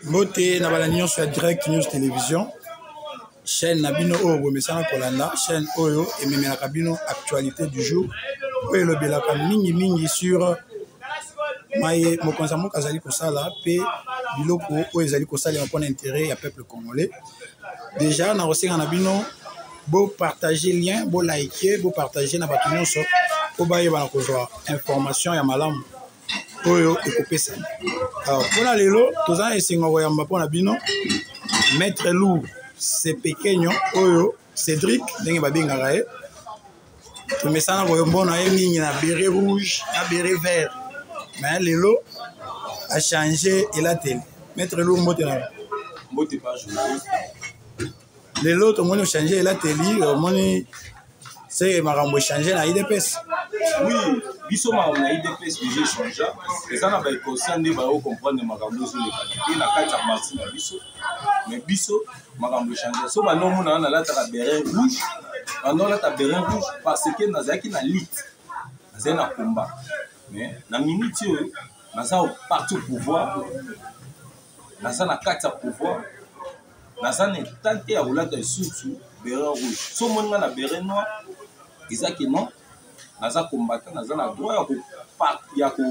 Mbote na balanyo sur Direct News Télévision. Chaîne Nabino Oyo Mesana Kolanda, chaîne Oyo et Memela Kabino actualité du jour. Oyo le belaka mingi mingi sur Maye Mokonzamo Kazali Kosala pe biloko oyo ezali kosala pour l'intérêt ya peuple congolais. Déjà na rosinga Nabino bo partager lien, bo liker, bo partager na bato nyonso po baye bana kozwa information ya malamu. Oyo ekopesa. Alors pona lelo tozana esengo koyamba pona bino Maître Lourd c'est pequeño oyo Cédric ndenge babengaka ye tomesana koyombona ye mingi na béret rouge na béret vert mais lelo a changé et la télé Maître Lourd mbote na mbote pas journaliste lelo tomoni changer et la télé moni c'est makambo changer na IDPS. oui biso ma na IDPS déjà changé et ça na ba conscient de ba comprendre makambo sur le canapé na kati ya marché na biso mais biso makambo changer so ba no mona na la ta béret rouge on la ta béret rouge parce que nazaki na lutte nazaki na combat mais na minute na ça au parti au pouvoir na ça na kati ya pouvoir na ça ne tante ya roulata surtout béret rouge so mona na béret noir ezaki non naza combattant naza na droit ya ko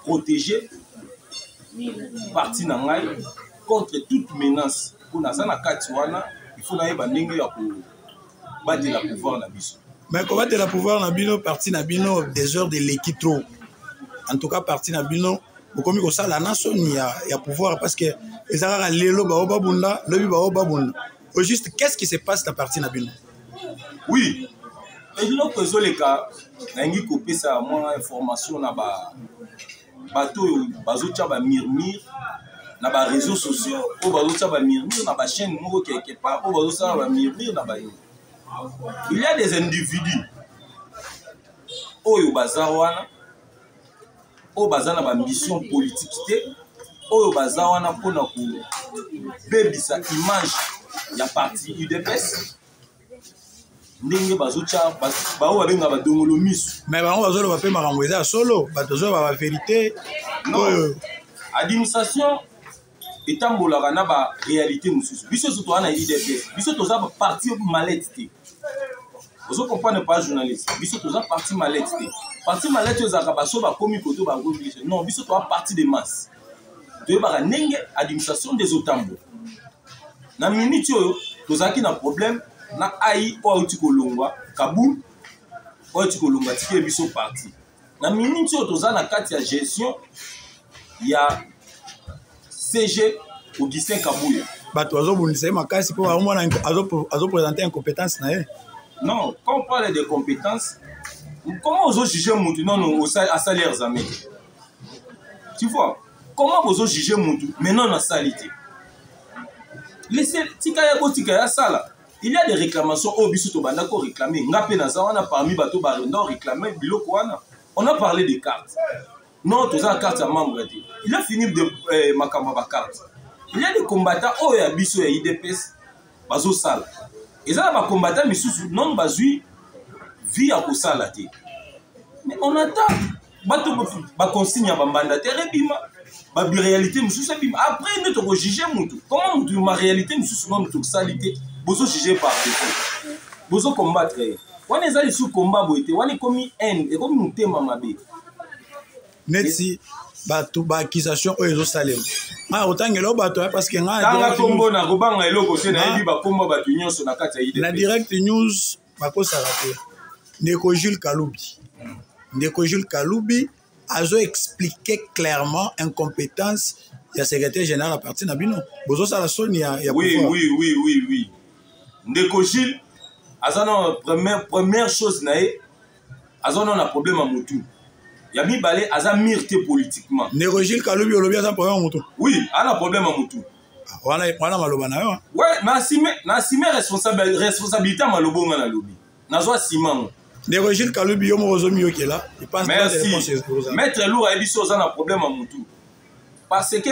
protéger parti na ngai contre toute menace pour naza na kati wana il faut na yeba ndenge ya ko battre le pouvoir na biso mais ko battre le pouvoir na bino parti na bino des heures de l'équitro en tout cas parti na bino bokomi ko sala na soni ya pouvoir parce que ezaka lelo ba obabunda lobi ba obabunda au juste qu'est-ce qui se passe dans parti na bino. Oui et l'autre zoleka nangi kopesa moi information na ba bato bazotia ba murmure na ba réseaux sociaux ou bazotia ba murmure na ba chaîne moko quelque part ou bazotia ba murmure na ba il y a des individus oyo bazawana o bazana ba mission politique te oyo bazawana pona ko bebisa image ya parti UDPS ndenge bazocha bao babenga badongolo misu mais bango bazolo bape makambo eza solo bato zo ba vérité non administration etambolaka na ba réalité mususu biso surtout ana IDPS biso toza parti malette te ozo comprendre pas journaliste biso toza parti malette te parti malette ozaka baso ba komi koto ba obligé non biso toza parti de masse toyebaka ndenge administration des otambo na minute oyo tozaki na problème na ai o utikolongwa kabul o utikolongwa tike biso parti na minute oyo toza na kati ya gestion ya CG Augustin Kabuya bato azobundisa makasi po amona azo présenter incompétence na ye. Non, quand on parle de compétences, comment vous jugez Moutou non à salaire amis? Tu vois, comment vous jugez Moutou mais non à salité? Laissez tikaya ko tikaya sala. Il y a des réclamations au biso to banda ko réclamer ngapé na zawana parmi bato barondo réclamer biloko wana. On a parlé des cartes. Non, tous les cartes à membre. Il a fini de makamba carte. Il y a des combattants oh ya biso ya IDPS bazo sala. Et ça va combattre mais sous non bazui vie à kosala te. Mais on attend bato ba consigne ba mandataire bima ba réalité mususu bima après nous to juger mutu. Comment mutu ma réalité mususu non mutu salité bozo juger par défaut. Bozo combattre. On est allé sous combat boité, on est commis haine et comme nous tema mabe. Netsi bato ba accusation oyo salem. Ah otangelo bato parce que nga tanga kombo na kobanga eloko te na yebi ba kombo bato nyonso na kati ya IDP. Na Direct News bakosa raté. Ndeko Jules Kaloubi. Ndeko Jules Kaloubi azo expliquer clairement incompétence ya secrétaire général à parti na bino. Bozo sala soni ya oui. Ndeko Jules azana première chose na ye azana na problème à mutu. Yami balé aza mirte politiquement. Ndeko Jules Kaloubi olobi aza problème à mutu. Oui, a un problème à mutu. Wana maloba na yo. Ouais, na assime responsabilité à malobo na lobi. Na zo assime. Ndeko Jules Kaloubi yo mo zomi yo kela. Il pense pas de réponse. Maître Lourd a dit ça un problème à mutu. Parce que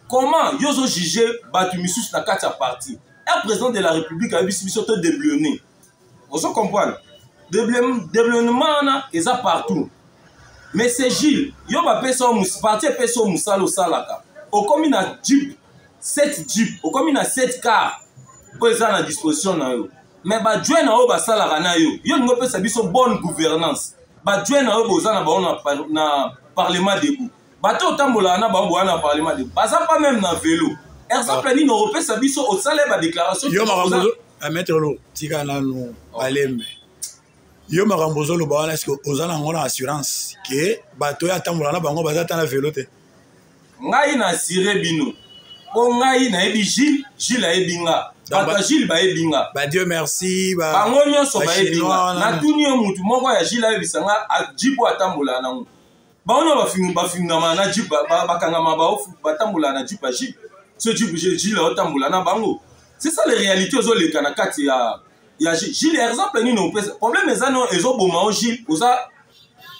comment yo zo juger batu misus na kati ya parti. Un président de la République a dit biso to déblonné. Vous comprenez? Déblonnement na eza partout. Mais c'est Gilles, yo ba peso parti peso musalo salaka. Au comme na Jeep 7 jeep okomi na 7 car po eza na disposition na yo mais badjoint na oyo basalaka na yo yo lingo opesa biso bonne gouvernance badjoint na oyo boza na bango na parlement debout bato otambolaka na bango boza na parlement debout baza pas même na vélo exemple nini opesa biso osala badéclaration yo makambo maître lo tika nanu balembe yo makambo ozoloba wana eske oza nango na assurance ke bato oyo atambolaka na bango baza ata na vélo te ngai na assure bino po ngai nayebi Gilles ayebi nga bato ya Gilles bayebi nga Dieu merci bango nyonso bayebi nga natuni yo mutu moko ya Gilles ayebisa nga jipo atambolaka nango bango nyonso bafingama na jipo bakangama batambolaka na jipo ya Gilles so jipo Gilles aotambola na bango c'est ça les réalités ozoleka na kati ya Gilles exemple nini opesa problème eza no ezoboma o Gilles oza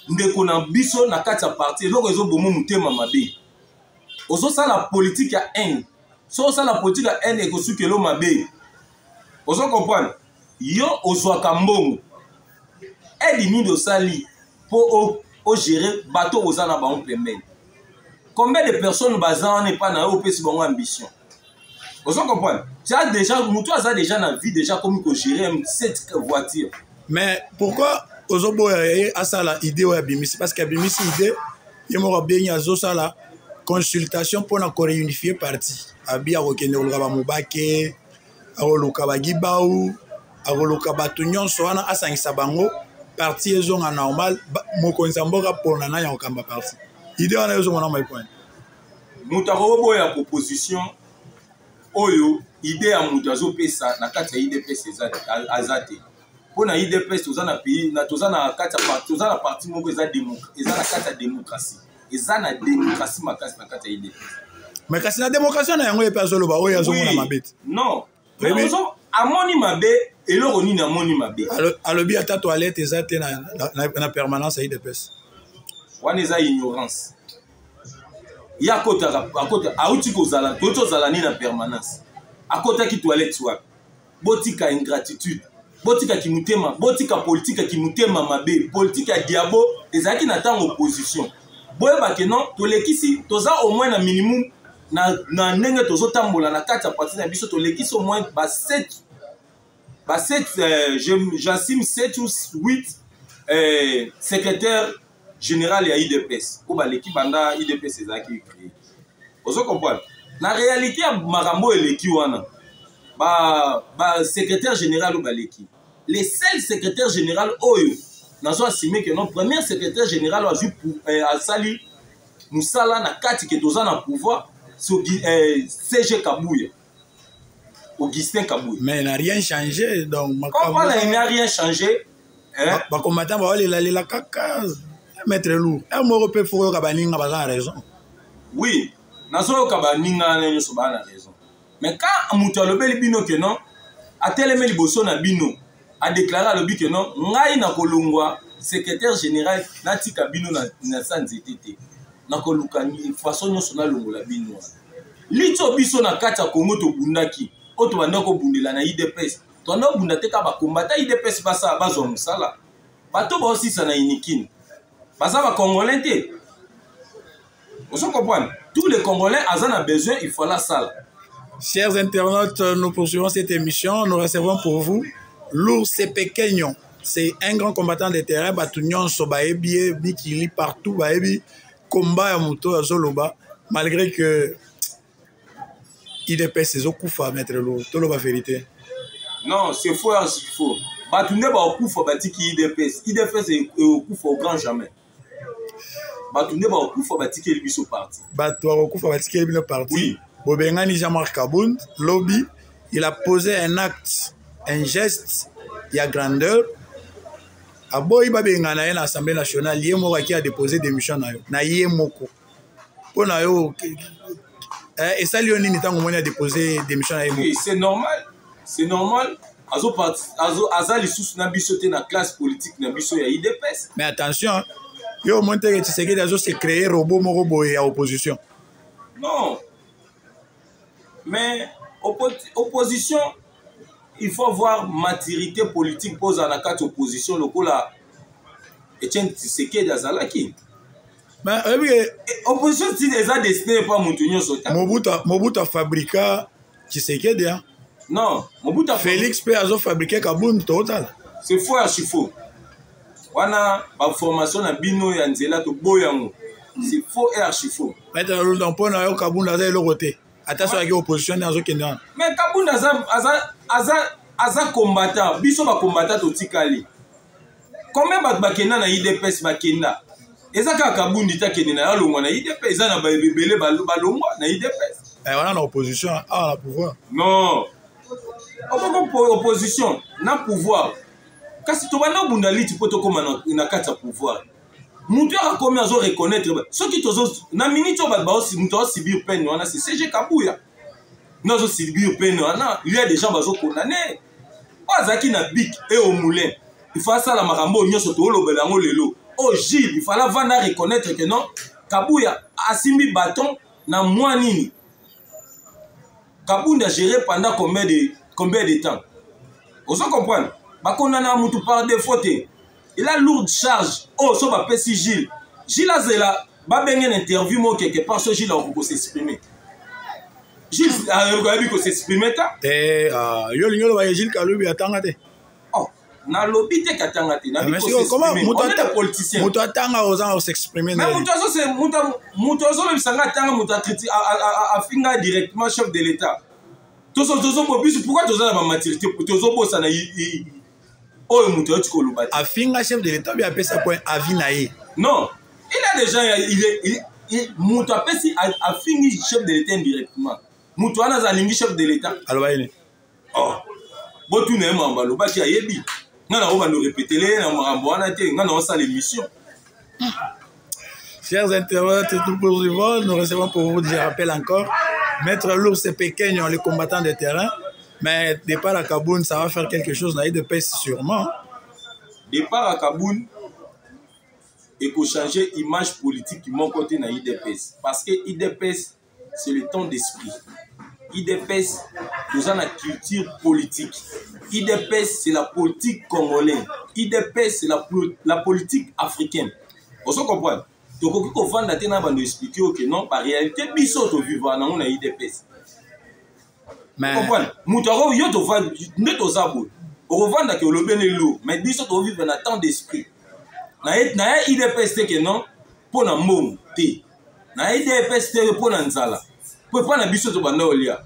ndeko na biso na kati ya parti eloko ezoboma motema mabe ozosala politique ya haine so osala politique ya haine ekosukela mabe ozo comprendre yo ozwaka mbongo edi nini osali po ogérer bato oza na bango pembeni combien de personnes baza wana epa na yo opesi bango ambition ozo comprendre déjà mutu aza déjà na vie déjà comme kogérer 7 voitures mais pourquoi ozoboya ye asala idée oyo abimisi parce que abimisi idée ye moko abengi azosala consultation pour na réunifier parti abi akokende koluka bamobake akoluka bagibau akoluka bato nyonso wana asangisa bango parti ezonga normal mokonzi ya mboka mpona na ya kokamba parti idée wana ezomona maipoint moto akoboya proposition oyo idée ya moto azopesa na kati ya idps aza te mpo na idps toza na pays toza na kati ya toza na parti moko eza na kati ya démocratie eza na démocratie makasi na kati ya idps mais kasi na démocratie na yango epe azoloba oyo azomona mabe te non amoni mabe eloko nini amoni mabe alobi ata toilette eza te na permanence ya idps wana eza ignorance ye akota auti kozala tozala nini na permanence akotaki toilette wapi botika ingratitude botika kimutema botika politika kimutema mabe politique ya diabo ezalaki na ntango opposition boyebake non tolekisi toza au moins na minimum na ndenge tozotambola na kati ya parti na biso tolekisi au moins ba 7 j'estime 7 ou 8 secrétaire général ya IDPS po baleki banda IDPS ezalaki créé ozo comprendre na réalité ya makambo eleki wana ba secrétaire général ou baleki les seuls secrétaires général oyo nazo assumer que non premier secrétaire général a sali musala na kati ke toza na pouvoir sur CG Kabouya Augustin Kabouya mais il n'a rien changé donc il n'a rien changé ba combattant ba lela kaka mettre lourd un moko pe foko ka baninga baza raison oui nazo ka baninga na nyoso ba na raison mais quand mutu alobeli bino que non atelemeli boso na bino a déclaré alobi que non ngai na kolongwa secrétaire général natika bino na sanzete te na koluka ni façon nyoso na longola bino lito biso na kati ya Congo to bundaki oto banda ko bundela na IDPS to na bunda te ka ba kombata IDPS basa bazwa musala bato ba aussi ça na inikini basa ba congolais te on comprend tous les congolais azan a besoin il faut la salle. Chers internautes, nous poursuivons cette émission. Nous recevons pour vous Lourd Sepekenyo. C'est un grand combattant de terrain. Batunion Sobaebi, Bikili partout, Baebi, combat à moto à Zoloba. Malgré que IDPS, c'est Okufa, maître Lourd. Tout le vérité. Non, c'est faux, c'est faux. Batune ba Okufa, batiki IDPS. IDPS est Okufa au grand jamais. Batune ba Okufa, batiki le biso parti. Batune ba Okufa, batiki le biso parti. Oui. Bobengani Jean-Marc Kabound, lobby, il a posé un acte, un geste, il y a grandeur. A boy babengana à l'Assemblée nationale, Yemo qui a déposé des missions na Yemoko. Pour na yo et ça Léonie Nitango a déposé des missions na Yemoko. Oui, c'est normal. C'est normal. Azali sous na biso te na classe politique na biso ya IDPS. Mais attention, yo monte que tu sais que d'azo se créer robot moko boy à opposition. Non. Mais opposition, il faut avoir maturité politique pour la carte opposition lokola Etienne Tshisekedi azalaki. Mais opposition si eza destiné pas mutu nyonso ta. Mobutu fabrica Tshisekedi hein. Non, Mobutu Félix pe azo fabriquer Kabund total. C'est faux archi faux. Wana ba formation na bino ya nzela to boyango. C'est faux et archi faux. Maître Lolo pona yo Kabund aza le côté. Attention avec opposition azo kenda. Mais Kabund aza combattant, biso ba combattant to tikali. Combien ba kenda na IDPS ba kenda? Eza ka Kabund ta kenda na longwa na IDPS eza na ba bebele ba longwa na IDPS. Wana na opposition à la pouvoir. Non. Opposition na pouvoir. Kasi to bana bunda liti poto koma na kati ya pouvoir. Mutu a komi azo reconnaître soki tozo na minute ba aussi mutu a subir peine wana c'est CG Kabuya. Nazo subir peine wana il y a des gens bazo condamner. Wazaki na bic et au moulin. Il faut ça la marambo nyonso to lobela ngo lelo. Oh Gilles, il fallait vana reconnaître que non Kabuya a simbi bâton na moi nini. Kabund a géré pendant combien de temps? Vous comprenez? Bakondana mutu par défaut. Il a lourde charge. Oh, so ba pesi Gilles. Gilles a zela ba bengen interview mo quelque part so Gilles a ko s'exprimer. Gilles a eu ko s'exprimer ta? Yo lingolo ba Gilles Kalubi atanga te. Oh, na lobby te katanga te. Na bi ko comment mutu politicien. Mutu atanga ozanga s'exprimer. Mais mutu so c'est mutu so le sanga atanga mutu a finga directement chef de l'État. Pourquoi tu as la maturité pour te zobosa na oh mutu oti ko lobati afinga chef de l'État bien appelé ça point avis naé. Non, il a déjà il mutu apesi afingi chef de l'État indirectement. Mutu ana za lingi chef de l'État. Alors yene. Oh. Botu na mamba lobati ayebi. Ngana oba no répéter les na mamba wana te ngana on sa l'émission. Chers internautes, nous poursuivons. Nous recevons pour vous, je rappelle encore, Maître L'Ours et Pékin, les combattants de terrain. Mais départ à Kaboun, ça va faire quelque chose. Naïd de paix, sûrement. Départ à Kaboun, il faut changer l'image politique qui m'ont côté dans l'IDPS. Parce que l'IDPS, c'est le temps d'esprit. l'IDPS, nous avons la culture politique. l'IDPS, c'est la politique congolaise. l'IDPS, c'est la politique africaine. Vous comprenez? Donc, il faut que expliquer que non, par réalité, biso to vivre dans l'IDPS. Vous comprenez? Moutaro, yo to va, ne to zabo. On revend que le bien est lourd, mais biso to vivre dans temps d'esprit. Na IDPS que non, pour na mom te. Na IDPS te pour na nzala. Pour pas na biso to banda olia.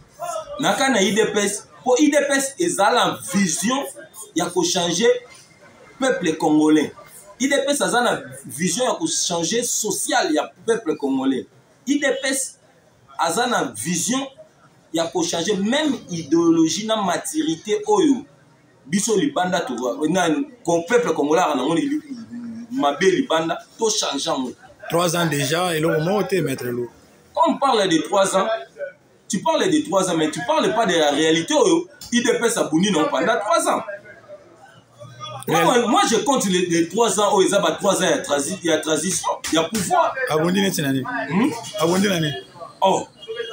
Na ka na IDPS, pour IDPS ezala vision ya ko changer peuple congolais. IDPS a une vision de changer social le peuple congolais. IDPS a une vision de changer même idéologie na maturité oyo. Biso libanda to le peuple congolais a mabé libanda to changer. 3 ans déjà et le moment où maître Lou. Quand on parle de 3 ans, tu parles de 3 ans mais tu parles pas de la réalité oyo. IDPS a bouni non pendant 3 ans. Moi, je compte les 3 ans où ils ont 3 ans, il y a transition, il y a pouvoir. Abondi n'est-ce l'année? Abondi l'année. Oh,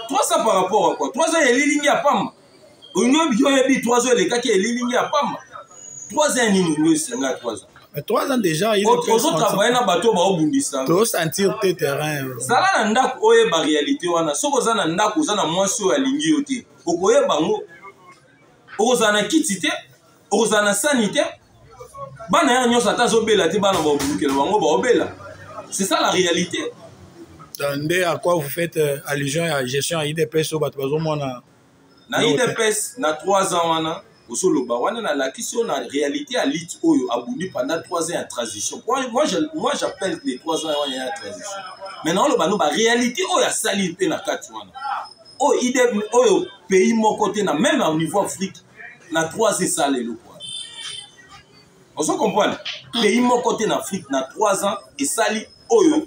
3 ans par rapport à quoi? 3 ans, il y a lignes à Pam. On a dit 3 ans, les gars qui ont lignes à Pam. 3 ans, il y a 3 ans. Mais 3 ans déjà, il y a autres travailleurs dans le bateau, ils ont sentir tes terrains. Ça là, il y a une réalité. Si vous avez un moins sur la ligne, vous avez un kitité, vous avez un sanité. C'est ça la réalité. À quoi vous faites allusion à la gestion à IDPS au na IDPS, na 3 ans, la question la réalité à l'IT pendant 3 ans en transition. Moi j'appelle les 3 ans en transition. Maintenant, la réalité, il y a sali na 4 ans. Au pays, mon côté, même au niveau Afrique, na 3 ans salé. Vous comprenez? Pays mon côté en Afrique, dans 3 ans, et Sali, Oyo,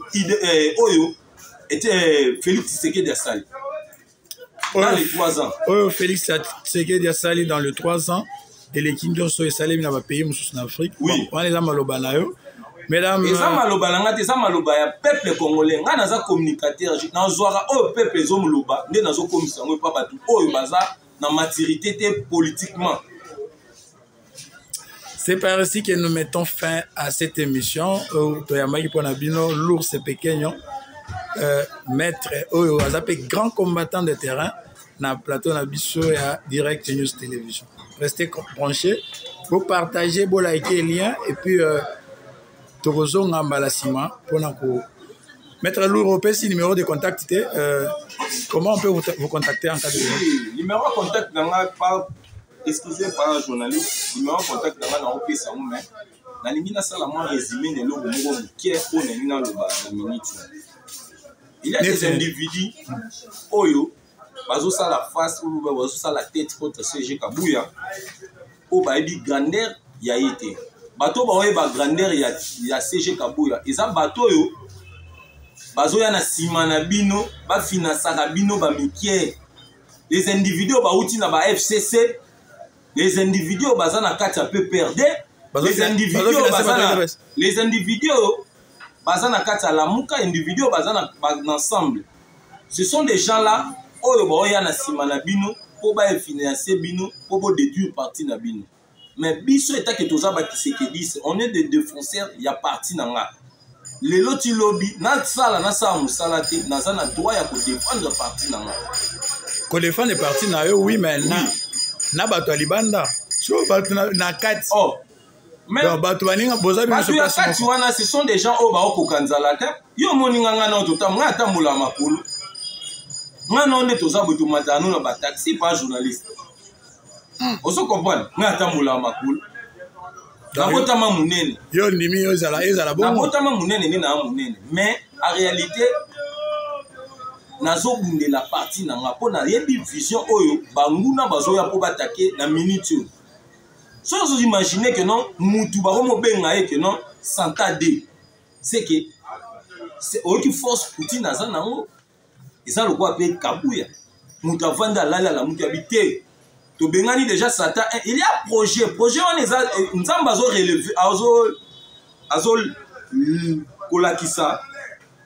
était Félix Tshisekedi Sali. Dans les 3 ans. Oyo, Félix Tshisekedi Sali dans les 3 ans, et les Kindions sont salés dans le pays en Afrique. Oui. On les a malobanayo. Mesdames. Et ça malobana, ça malobaya, peuple congolais, on a un communicateur, dans Zouara, oh, peuple Zomoloba, nous avons commission, on pas tout, oh, baza, dans maturité politiquement. C'est par ici que nous mettons fin à cette émission. Toyamaki Ponabino, l'ours pequeño, maître Oyo Azapé, grand combattant de terrain, dans le plateau Nabiso et à Direct News Télévision. Restez branchés, vous partagez, vous likez les liens et puis Torozo Ngambalassima pour Maître Lourd, si numéro de contact, comment on peut vous contacter en cas de besoin? Numéro de contact dans la part, excusez par un journaliste, numéro de contact dans la OPS, mais dans les minas, ça l'a résumé de l'eau qui est pour les minas de minute. Il y a des individus, Oyo, bazo ça la face ou bazo ça la tête contre CG Kabouya, ou baebi grandeur y a été. Bateau baoye ba grandeur y a CG Kabouya. Et ça bateau yo. Bazo ya na sima na bino, ba finança na bino ba mikie. Les individus ba outi na ba FCC, les individus baza na kati ya PPRD, les individus baza na kati ya Lamuka, individus baza na ensemble. Ce sont des gens là oyo ba ya na sima na bino po ba financer bino, po bo déduire parti na bino. Mais biso eta ke toza ba kisekedis, on est des défenseurs, il y a parti na nga. Les loti lobby, na sala musala te, na za na droit ya ko défendre parti na nga. Ko défendre parti na yo, oui, mais na bato libanda. So bato na kati. Oh. Mais bato baninga boza bi so place. Kati wana ce sont des gens au ba ko kanzala te. Yo moninga nga na tota nga tambula makulu. Nga na onde toza boto matano na ba taxi pas journaliste. Oso comprendre, nga tambula makulu. Nabotama munene. Yo ndimi yo ezala bongo. Nabotama munene ni na munene. Mais en réalité nazo bunde la partie na nga pona yebi vision oyo banguna bazoya po batake na minute. So vous imaginez que non mutu ba ko mobenga e que non santa de. C'est que c'est eux qui force Poutine na zanango. Ils ont le quoi appeler Kabouya. Mutu avanda la mutu habité. Bengani déjà Satan, il y a projet on les a nzamba zo relever azo kolakisa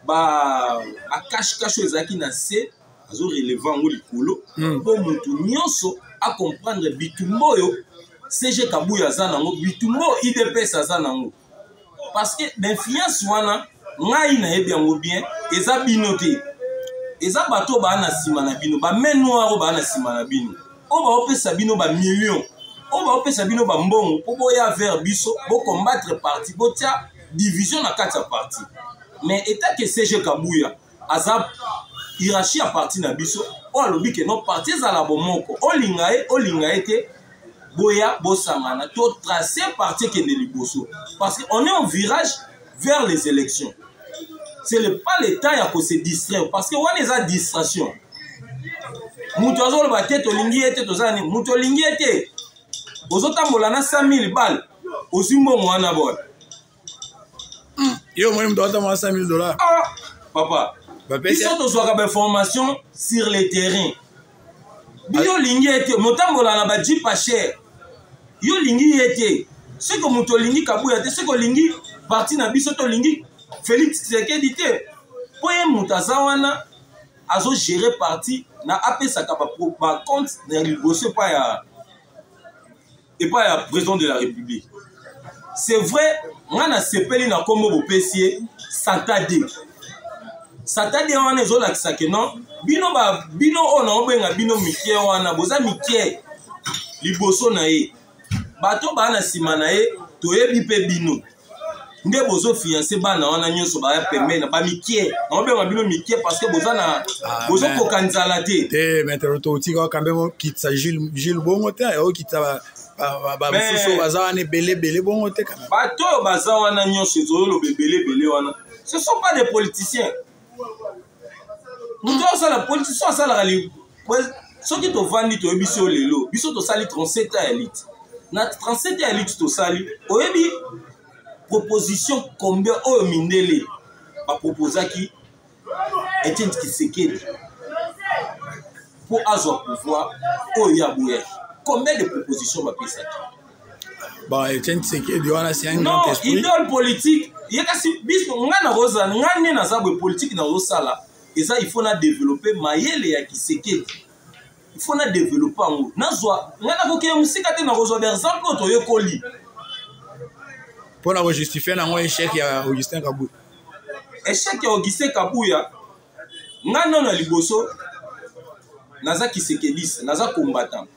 ba akash ezaki na se azo relever ngo likolo po mutu nyonso a comprendre bitumbo yo CG Kabouya zanango bitumbo IDPS zanango parce que l'influence wana ngai na yebi yango bien eza binoté eza bato ba na sima na bino ba menwaro ba na sima na bino. On va opérer Sabino ba millions. On va opérer Sabino ba mbongo. Pour boya vers biso, pour combattre parti, pour tia division na kati parti. Mais état que CG Kabouya, azab hiérarchie à parti na biso, on a lobby que non parti za la bomoko. O lingae te boya bosangana to tracer parti que ne liboso. Parce qu'on est en virage vers les élections. C'est pas le temps à se distraire parce que on est à distraction. Mutu azolo ba tete olingi ete tozani mutu olingi ete ozotambola na 100 000 balles ozimbongo wana boy yo moi mdoata ma 100 000 $. Ah papa ils sont tozwaka ba formation sur le terrain bio lingi ete motambola na ba jeep pas cher yo lingi ete ce que mutu olingi Kabouya te ce que olingi parti na biso to lingi Félix Tshisekedi te poye mutu azawana azo gérer parti na apesa kaba ba compte na liboso pas ya et pas ya président de la République. C'est vrai, on a sepeli na kombo bopesier Satade. Satade wana ezola kisake non bino ona obenga bino mikie wana boza mikie liboso na ye. Bato ba na sima na ye toyebi pe bino. Nde bozo fiancé bana wana nyonso ba pembe na ba mikie na obenga bino mikie parce que boza na bozo kokanzala te maître to tika kambemo kitsa Gilles bongo te o kitsa ba mususu baza wana belé bongo te kana bato baza wana nyonso zolo belé wana ce sont pas des politiciens nous ça la politicien ça la rali ce qui to vandi to biso lelo biso to sali 37 élite na 37 élite to sali oyebi proposition combien au Mindele a proposé qui Etienne Tshisekedi pour avoir pouvoir au Yaboué. Combien de propositions va passer? Bon, Etienne Tshisekedi c'est un grand esprit. Non, idole politique. Il y a kasi bis ngana rosa ngani na zabwe politique na rosala. Et ça il faut na développer mayele ya Tshisekedi. Il faut na développer ngo. Nazwa ngana ko ke musika te na rosa par exemple to yekoli. Pour la justifier, il y a un échec à Augustin Kabouya. Échec à Augustin Kabouya, non liboso, naza Kisekedis, naza combattant.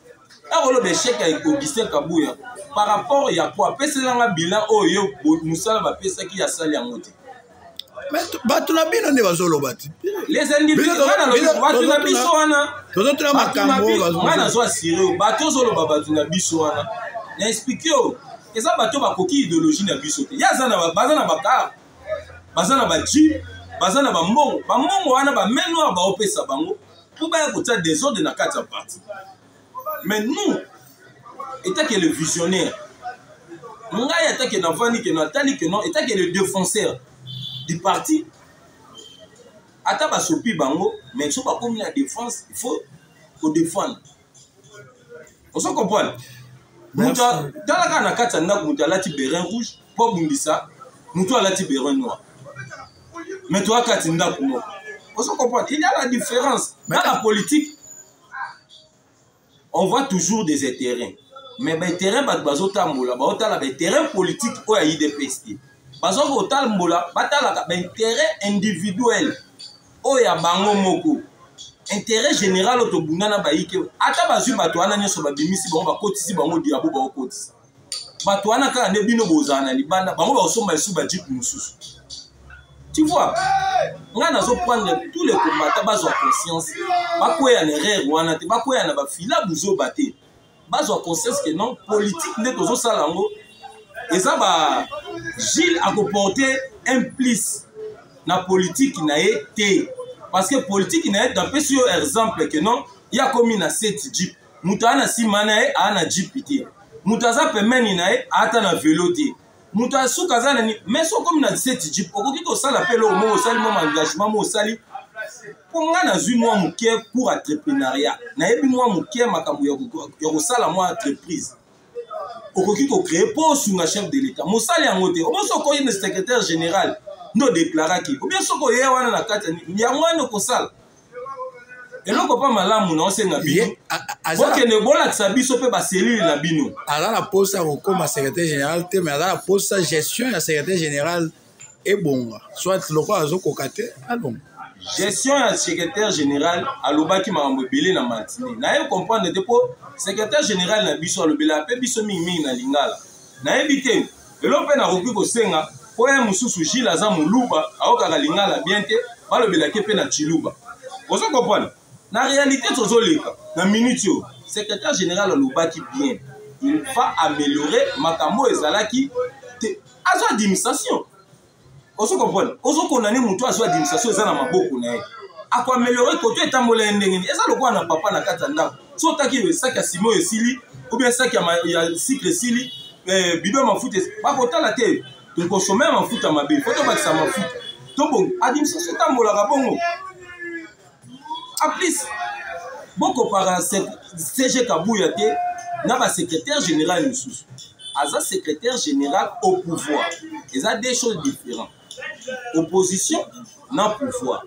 Alors le échec avec Augustin Kabouya, par rapport à quoi? Pese langa bilan oyo musala ba pesa ki ya sali yangote. Mais batu na bino ne bazolo bati. Les individus batu na biso wana. Toto na makambo bazolo. Wana zo asire batu zolo batu na biso wana. Na expliquer o. Eza batu ba koki idéologie na biso te. Ya zana bazana bakar. Bazana ba jeep, bazana ba mbongo. Ba mbongo wana ba meno ba opesa bango. Pour ba ko tsa désordre na kati ya parti. Mais nous, étant que le visionnaire, nous étant que Navani, que Nathalie, que non, étant que le défenseur du parti, Ataba Sopi Bango, mais si on va comme la défense, il faut qu'on défende. On se comprend. Dans la canne à Katana, nous avons la bérin rouge, pour Bundisa, nous avons la bérin noir. Mais toi, Katinda, on se comprend. Il y a la différence. Dans la politique, on voit toujours des intérêts. Mais les terrains les terrains politiques où il y a IDPST. Parce que les intérêts individuels où il y a bango moko. Intérêt général au Tobunana Baïke. Ata bazu batuana nyoso babimisi bango bakotisi bango diabo bakotisi. Batuana ka ne bino bozana libanda bango ba osomba isu ba jeep mususu. Tu vois, on a prendre tous les combattants, bas en conscience. Bakoye en erreur, wana te, bakoye en abafila buzo bate. Bas en conscience que non, politique n'est toujours ça lango. Et ça, bah, Gilles a comporté implice na politique n'a été. Parce que politique n'a été d'un peu sur exemple que non, il y a comme une 7 jeep. Moutana si manae a na jeep ité. Moutaza pemeni nae a ta na vélo té. Muta su kazana ni mais so comme na 17 jeep okoki ko sala pelo au mo sali mo engagement mo sali pour nga na zui moi mukie pour entrepreneuriat na yebi moi mukie makambo ya ko sala moi entreprise okoki ko créer poste na chef de l'état mo sali yangote o mo so ko une secrétaire général no déclaraki ou bien so ko ye wana na kata ni ya mwana ko sala et non pas malamu na osenga bino ok ne bola tsabiso pe ba cellule na bino ala na poste comme secrétaire général te mais ala na poste gestion ya secrétaire général et bonga soit loko azo kokate alon gestion ya secrétaire général alobaki makambo ebele na matine na ye comprendre te po secrétaire général na biso alobela pe biso mingi na lingala na yebite elo pe na koki kosenga po ye mususu Gilles aza moluba aokaka lingala bien te balobela ke pe na chiluba ozo comprendre. Na réalité, na minute, secrétaire général Lobaki bien. Il va améliorer Makamo et Zalaki à son administration. On se comprend. On se condamne mon toit à son administration, ça n'a pas beaucoup. À quoi améliorer côté état molé ndengeni. Et ça le quoi n'a papa na katanda. Soit taki le sac à Simon et Sili, ou bien sac à cycle Sili, bidon ma foot. Pas autant la tête. Tu consommes ma foot à ma bille. Faut pas que ça ma foot. Donc bon, administration ta mola rabongo. En plus, beaucoup par CG Kabouya n'a pas secrétaire général sous. Aza secrétaire général au pouvoir. Ils ont des choses différentes. Opposition, non pouvoir.